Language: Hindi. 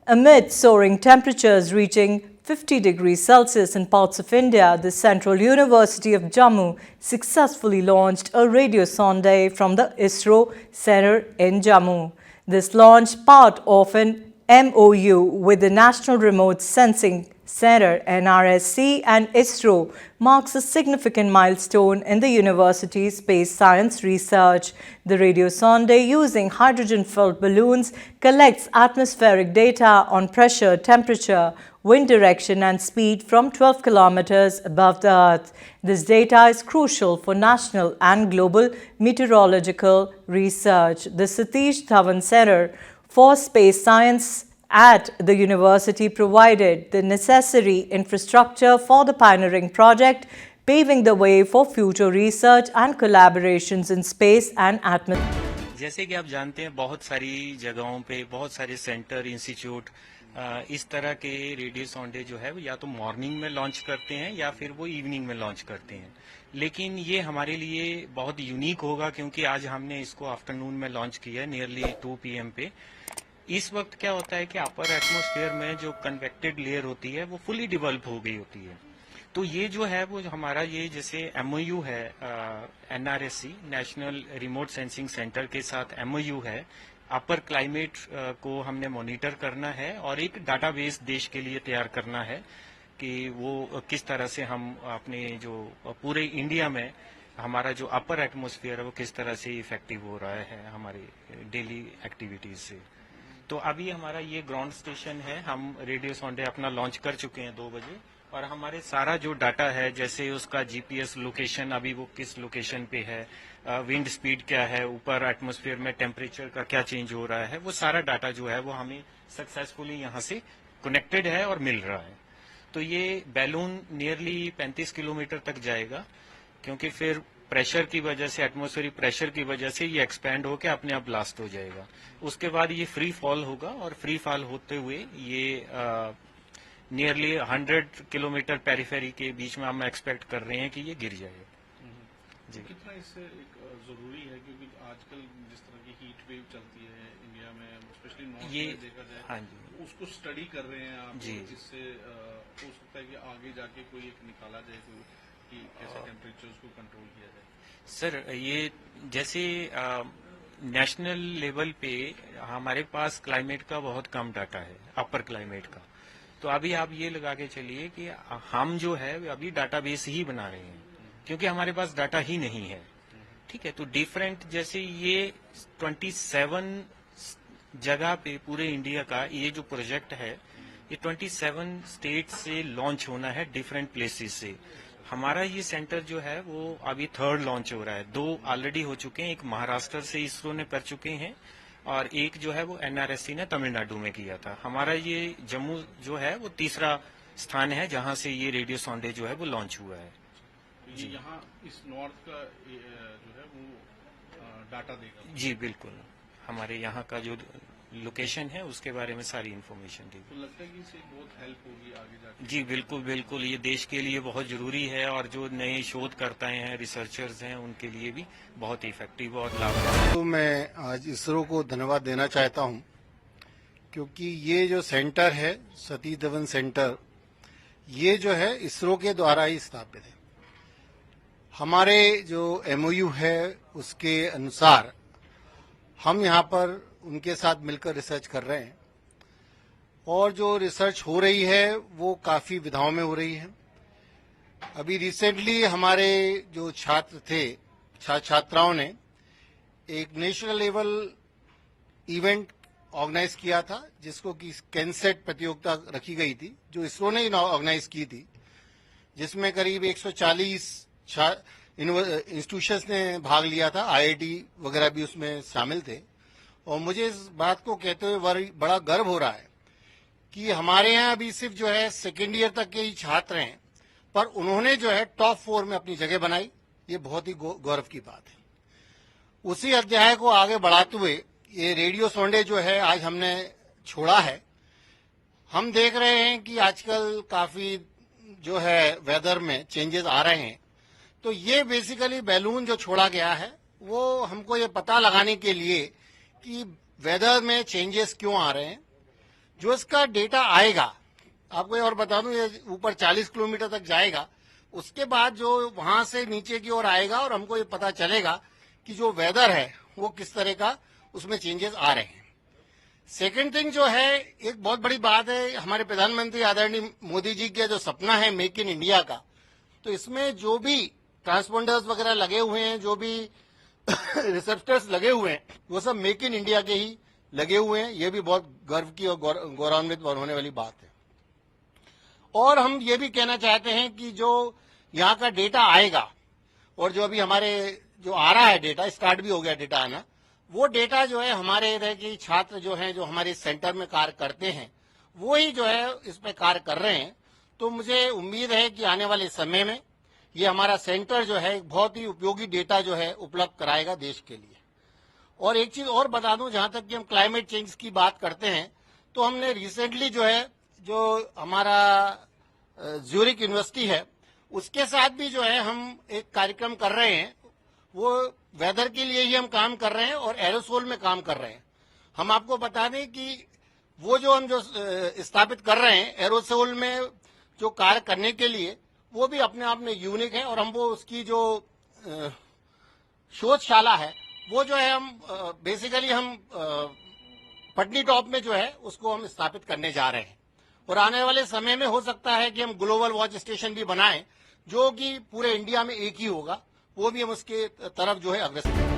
Amid soaring temperatures reaching 50 degrees Celsius in parts of India, the Central University of Jammu successfully launched a radio sonde from the ISRO Center in Jammu. This launch, part of an MOU with the National Remote Sensing Center NRSC and ISRO, marks a significant milestone in the university's space science research. The radio sonde, using hydrogen-filled balloons, collects atmospheric data on pressure, temperature, wind direction and speed from 12 kilometers above the Earth. This data is crucial for national and global meteorological research. The Satish Dhawan Center for Space Science at the university provided the necessary infrastructure for the pioneering project, paving the way for future research and collaborations in space and atmosphere. जैसे कि आप जानते हैं, बहुत सारी जगहों पे बहुत सारे सेंटर, इंस्टीट्यूट इस तरह के रेडियो सॉन्डे जो है वो या तो मॉर्निंग में लॉन्च करते हैं या फिर वो इवनिंग में लॉन्च करते हैं। लेकिन ये हमारे लिए बहुत यूनिक होगा क्योंकि आज हमने इसको आफ्टरनून में लॉन्च किया है, नियरली 2 PM पे। इस वक्त क्या होता है कि अपर एटमॉस्फेयर में जो कन्वेक्टेड लेयर होती है वो फुली डिवेल्प हो गई होती है। तो ये जो है वो हमारा ये जैसे MOU है NRSC national remote sensing centre के साथ MOU है, अपर क्लाइमेट को हमने मॉनिटर करना है और एक डाटाबेस देश के लिए तैयार करना है कि वो किस तरह से हम अपने जो पूरे इंडिया में हमारा जो अपर एटमॉस्फेयर है वो किस तरह से इफेक्टिव हो रहा है हमारी डेली एक्टिविटीज से। तो अभी हमारा ये ग्राउंड स्टेशन है, हम रेडियो सॉन्डे अपना लॉन्च कर चुके हैं 2 बजे और हमारे सारा जो डाटा है जैसे उसका GPS लोकेशन, अभी वो किस लोकेशन पे है, विंड स्पीड क्या है, ऊपर एटमॉस्फेयर में टेम्परेचर का क्या चेंज हो रहा है, वो सारा डाटा जो है वो हमें सक्सेसफुली यहाँ से कनेक्टेड है और मिल रहा है। तो ये बैलून नियरली 35 किलोमीटर तक जाएगा क्योंकि फिर प्रेशर की वजह से, एटमॉस्फेरिक प्रेशर की वजह से ये एक्सपैंड होकर अपने आप ब्लास्ट हो जाएगा। उसके बाद ये फ्री फॉल होगा और फ्री फॉल होते हुए ये नियरली 100 किलोमीटर पेरिफेरी के बीच में हम एक्सपेक्ट कर रहे हैं कि ये गिर जाए। जी, कितना इससे एक जरूरी है क्योंकि आजकल जिस तरह की हीट वेव चलती है इंडिया में, स्पेशली नॉर्थ में देखा जाए, हाँ जी, उसको स्टडी कर रहे हैं आप जी, जिससे हो सकता है कि आगे जाके कोई एक निकाला जाए कि कैसे टेम्परेचर्स को कंट्रोल किया जाए। सर, ये जैसे नेशनल लेवल पे हमारे पास क्लाइमेट का बहुत कम डाटा है, अपर क्लाइमेट का। तो अभी आप ये लगा के चलिए कि हम जो है अभी डाटाबेस ही बना रहे हैं क्योंकि हमारे पास डाटा ही नहीं है। ठीक है, तो डिफरेंट जैसे ये 27 जगह पे पूरे इंडिया का ये जो प्रोजेक्ट है ये 27 स्टेट से लॉन्च होना है, डिफरेंट प्लेसेस से। हमारा ये सेंटर जो है वो अभी 3rd लॉन्च हो रहा है, 2 ऑलरेडी हो चुके हैं, एक महाराष्ट्र से इसरो ने कर चुके हैं और एक जो है वो NRSC ने तमिलनाडु में किया था। हमारा ये जम्मू जो है वो 3रा स्थान है जहां से ये रेडियो सॉन्डे जो है वो लॉन्च हुआ है। ये यहाँ इस नॉर्थ का जो है वो डाटा देगा? जी बिल्कुल, हमारे यहाँ का जो लोकेशन है उसके बारे में सारी इन्फॉर्मेशन देगी। तो लगता है कि इससे बहुत हेल्प होगी आगे जाके? जी बिल्कुल बिल्कुल, ये देश के लिए बहुत जरूरी है और जो नए शोधकर्ता हैं, रिसर्चर्स हैं, उनके लिए भी बहुत इफेक्टिव और लाभदायक। तो मैं आज इसरो को धन्यवाद देना चाहता हूं क्योंकि ये जो सेंटर है सतीश धवन सेंटर, ये जो है इसरो के द्वारा ही स्थापित है। हमारे जो MOU है उसके अनुसार हम यहाँ पर उनके साथ मिलकर रिसर्च कर रहे हैं और जो रिसर्च हो रही है वो काफी विधाओं में हो रही है। अभी रिसेंटली हमारे जो छात्र थे, छात्राओं ने एक नेशनल लेवल इवेंट ऑर्गेनाइज किया था जिसको कि कैनसेट प्रतियोगिता रखी गई थी, जो इसरो ने ऑर्गेनाइज की थी, जिसमें करीब 140 इंस्टीट्यूशंस ने भाग लिया था, IIT वगैरह भी उसमें शामिल थे। और मुझे इस बात को कहते हुए बड़ा गर्व हो रहा है कि हमारे यहाँ अभी सिर्फ जो है 2nd ईयर तक के ही छात्र हैं, पर उन्होंने जो है टॉप 4 में अपनी जगह बनाई। ये बहुत ही गौरव की बात है। उसी अध्याय को आगे बढ़ाते हुए ये रेडियो सॉन्डे जो है आज हमने छोड़ा है। हम देख रहे हैं कि आजकल काफी जो है वेदर में चेंजेस आ रहे हैं, तो ये बेसिकली बैलून जो छोड़ा गया है वो हमको ये पता लगाने के लिए कि वेदर में चेंजेस क्यों आ रहे हैं, जो इसका डेटा आएगा, आपको और बता दूं, ये ऊपर 40 किलोमीटर तक जाएगा। उसके बाद जो वहां से नीचे की ओर आएगा और हमको ये पता चलेगा कि जो वेदर है वो किस तरह का उसमें चेंजेस आ रहे हैं। सेकेंड थिंग जो है, एक बहुत बड़ी बात है, हमारे प्रधानमंत्री आदरणीय मोदी जी का जो सपना है मेक इन इंडिया का, तो इसमें जो भी ट्रांसपोंडर्स वगैरह लगे हुए हैं, जो भी रिसेप्टर्स लगे हुए हैं, वो सब मेक इन इंडिया के ही लगे हुए हैं। ये भी बहुत गर्व की और गौरवान्वित होने वाली बात है। और हम ये भी कहना चाहते हैं कि जो यहाँ का डेटा आएगा और जो अभी हमारे जो आ रहा है डेटा, स्टार्ट भी हो गया डेटा आना, वो डेटा जो है हमारे इधर के छात्र जो हैं, जो हमारे सेंटर में कार्य करते हैं, वो ही जो है इस पे कार्य कर रहे हैं। तो मुझे उम्मीद है कि आने वाले समय में ये हमारा सेंटर जो है एक बहुत ही उपयोगी डेटा जो है उपलब्ध कराएगा देश के लिए। और एक चीज और बता दूं, जहां तक कि हम क्लाइमेट चेंज की बात करते हैं, तो हमने रिसेंटली जो है, जो हमारा ज्यूरिक यूनिवर्सिटी है, उसके साथ भी जो है हम एक कार्यक्रम कर रहे हैं। वो वेदर के लिए ही हम काम कर रहे हैं और एरोसोल में काम कर रहे हैं। हम आपको बता दें कि वो जो हम जो स्थापित कर रहे हैं एरोसोल में जो कार्य करने के लिए, वो भी अपने आप में यूनिक है। और हम वो उसकी जो शोधशाला है, वो जो है हम बेसिकली हम पटनी टॉप में जो है उसको हम स्थापित करने जा रहे हैं। और आने वाले समय में हो सकता है कि हम ग्लोबल वॉच स्टेशन भी बनाएं, जो कि पूरे इंडिया में एक ही होगा। वो भी हम उसके तरफ जो है अग्रसर हैं।